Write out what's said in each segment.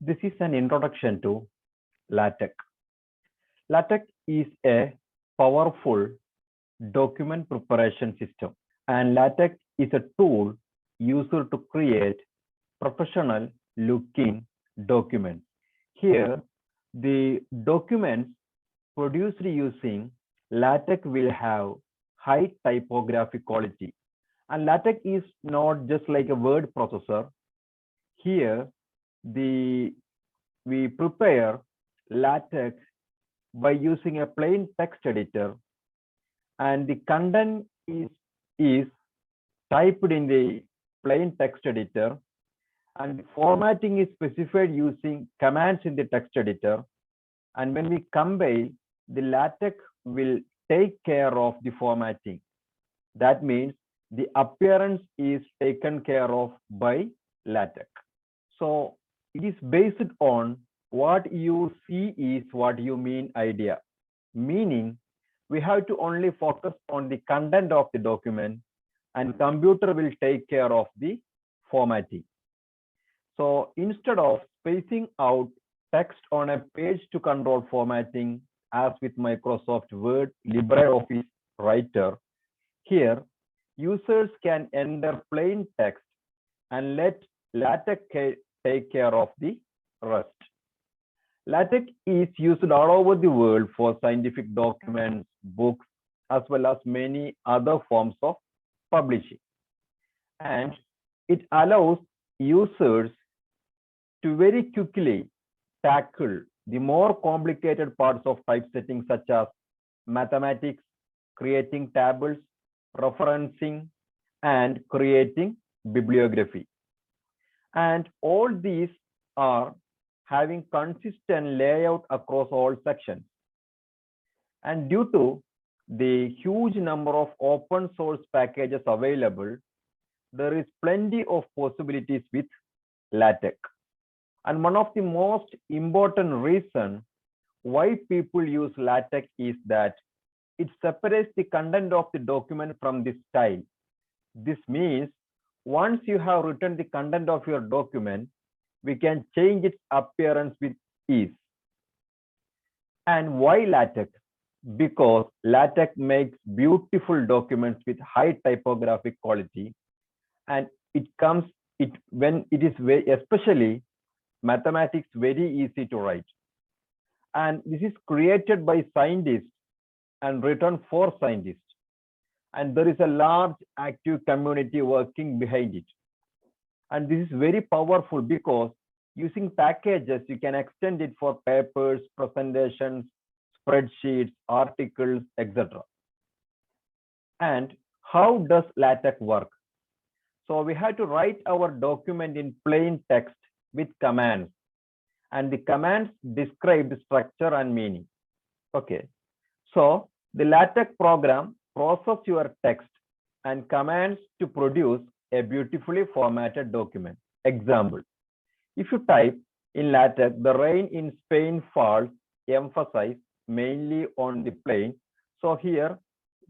This is an introduction to LaTeX. LaTeX is a powerful document preparation system, and LaTeX is a tool used to create professional looking documents. Here, the documents produced using LaTeX will have high typographic quality. And LaTeX is not just like a word processor. Here, the we prepare LaTeX by using a plain text editor, and the content is typed in the plain text editor, and the formatting is specified using commands in the text editor. And when we compile, the LaTeX will take care of the formatting. That means the appearance is taken care of by LaTeX. So it is based on what you see is what you mean idea. Meaning we have to only focus on the content of the document, and computer will take care of the formatting. So instead of spacing out text on a page to control formatting as with Microsoft Word, LibreOffice Writer, here users can enter plain text and let LaTeX take care of the rest. LaTeX is used all over the world for scientific documents, books, as well as many other forms of publishing. And it allows users to very quickly tackle the more complicated parts of typesetting, such as mathematics, creating tables, referencing, and creating bibliography. And all these are having consistent layout across all sections. And due to the huge number of open source packages available, there is plenty of possibilities with LaTeX. And one of the most important reasons why people use LaTeX is that it separates the content of the document from the style. This means once you have written the content of your document, we can change its appearance with ease. And why LaTeX? Because LaTeX makes beautiful documents with high typographic quality, and when it is very, especially mathematics, very easy to write. And this is created by scientists and written for scientists. And there is a large active community working behind it. And this is very powerful because using packages, you can extend it for papers, presentations, spreadsheets, articles, etc. And how does LaTeX work? So we have to write our document in plain text with commands, and the commands describe the structure and meaning. Okay, so the LaTeX program processes your text and commands to produce a beautifully formatted document. Example, if you type in LaTeX, the rain in Spain falls, emphasize mainly on the plain. So here,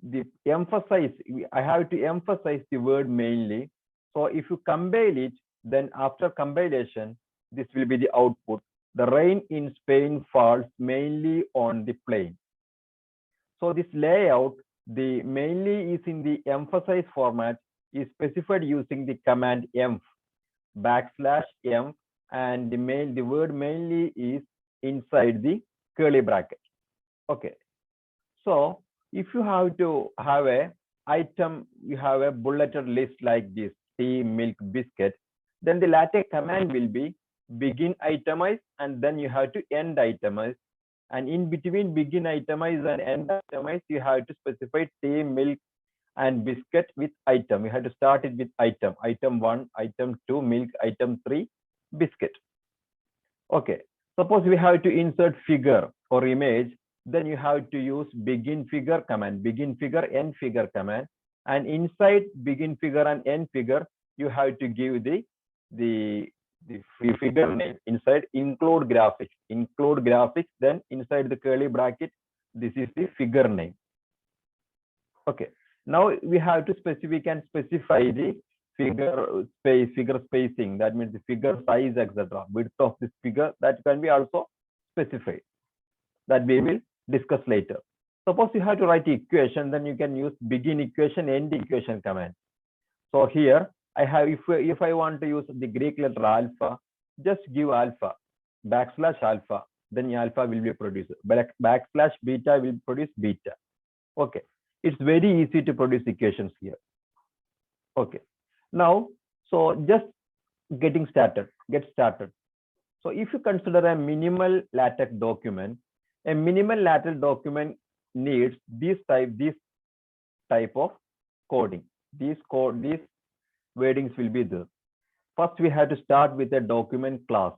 the emphasize, I have to emphasize the word mainly. So if you compile it, then after compilation, this will be the output. The rain in Spain falls mainly on the plain. So this layout, the mainly is in the emphasize format, is specified using the command env, \env, and the word mainly is inside the curly bracket. Okay. So if you have to have a item, you have a bulleted list like this, tea, milk, biscuit, then the LaTeX command will be begin itemize, and then you have to end itemize. And in between begin itemize and end itemize, you have to specify tea, milk, and biscuit with item. You have to start it with item. Item 1, item 2, milk, item 3, biscuit. Okay. Suppose we have to insert figure or image, then you have to use begin figure command, begin figure, end figure command. And inside begin figure and end figure, you have to give the figure name. Inside include graphics, then inside the curly bracket, this is the figure name. Okay. Now we have to specify the figure space, figure spacing, that means the figure size, etc. Width of this figure, that can be also specified, that we will discuss later. Suppose you have to write equation, then you can use begin equation, end equation command. So here I have, if I want to use the Greek letter alpha, just give alpha, backslash alpha, then alpha will be produced. Backslash beta will produce beta. Okay, it's very easy to produce equations here. Okay, now, so just get started. So if you consider a minimal LaTeX document, a minimal LaTeX document needs this type of coding. These wordings will be there. First, we have to start with a document class.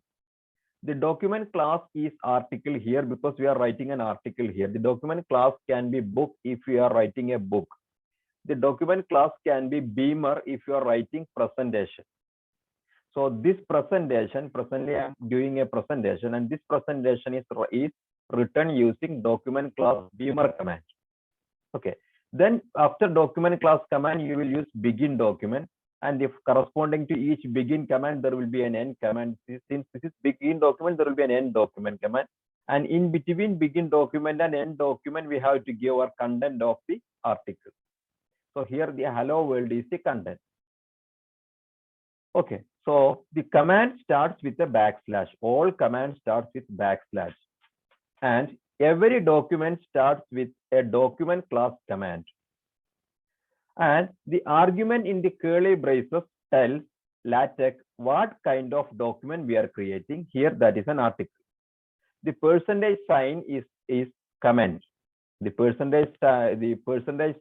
The document class is article here because we are writing an article here. The document class can be book if we are writing a book. The document class can be Beamer if you are writing presentation. So this presentation, presently I am doing a presentation, and this presentation is written using document class Beamer command. Okay. Then after document class command, you will use begin document, and if corresponding to each begin command, there will be an end command. Since this is begin document, there will be an end document command, and in between begin document and end document, we have to give our content of the article. So here the hello world is the content. Okay, so the command starts with a backslash. All commands starts with backslash, and every document starts with a document class command. And the argument in the curly braces tells LaTeX what kind of document we are creating. Here, that is an article. The percentage sign is comment. The percentage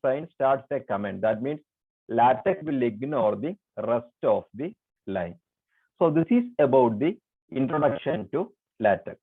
sign starts a comment. That means LaTeX will ignore the rest of the line. So this is about the introduction to LaTeX.